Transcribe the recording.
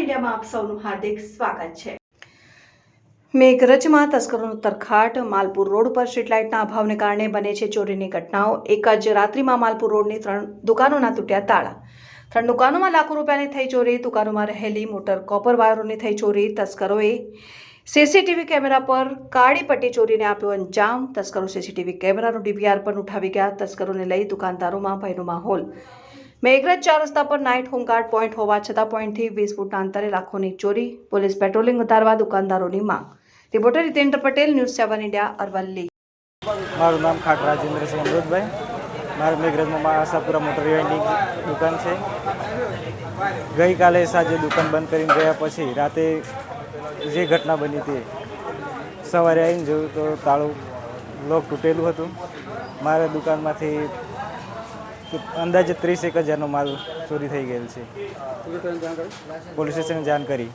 ઇન્ડિયામાં આપ સૌનું હાર્દિક સ્વાગત છે। મેઘરજમાં તસ્કરોનો તરખાટ। માલપુર રોડ પર સ્ટ્રીટ લાઇટના અભાવને કારણે બને છે ચોરીની ઘટનાઓ। એક જ રાત્રિમાં માલપુર રોડની 3 દુકાનોના તૂટ્યા તાળા। 3 દુકાનોમાં લાખો રૂપિયાની થઈ ચોરી। દુકાનોમાં રહેલી મોટર કોપર વાયરોની થઈ ચોરી। તસ્કરોએ સીસીટીવી કેમેરા પર કાળી પટ્ટી ચોરીને આપ્યો અંજામ। તસ્કરો સીસીટીવી કેમેરાનું ડીવીઆર પણ ઉઠાવી ગયા। તસ્કરોને લઈ દુકાનદારોમાં ભયનો માહોલ। મેઘરજ 4 રસ્તા પર નાઇટ હોમગાર્ડ પોઈન્ટ હોવા છતાં પોઈન્ટથી 20 ફૂટના અંતરે લાખોની ચોરી। પોલીસ પેટ્રોલિંગ વધારવા દુકાનદારોની માંગ। Reporter Hitendra Patel, news 7 India, Aravalli. મારું નામ ખાટ રાજેન્દ્રસિંહ અમૃતભાઈ। મારે મેઘરજમાં આશાપુરા મોટર વેન્ડિંગ દુકાન છે। ગઈકાલે સાંજે દુકાન બંધ કરીને ગયા પછી રાતે જે ઘટના બની તે સવારે આવીને જોયું તો તાળું લોક તૂટેલું હતું। મારા દુકાનમાંથી અંદાજે 30,000નો માલ ચોરી થઈ ગયેલ છે। પોલીસ સ્ટેશને જાણ કરી।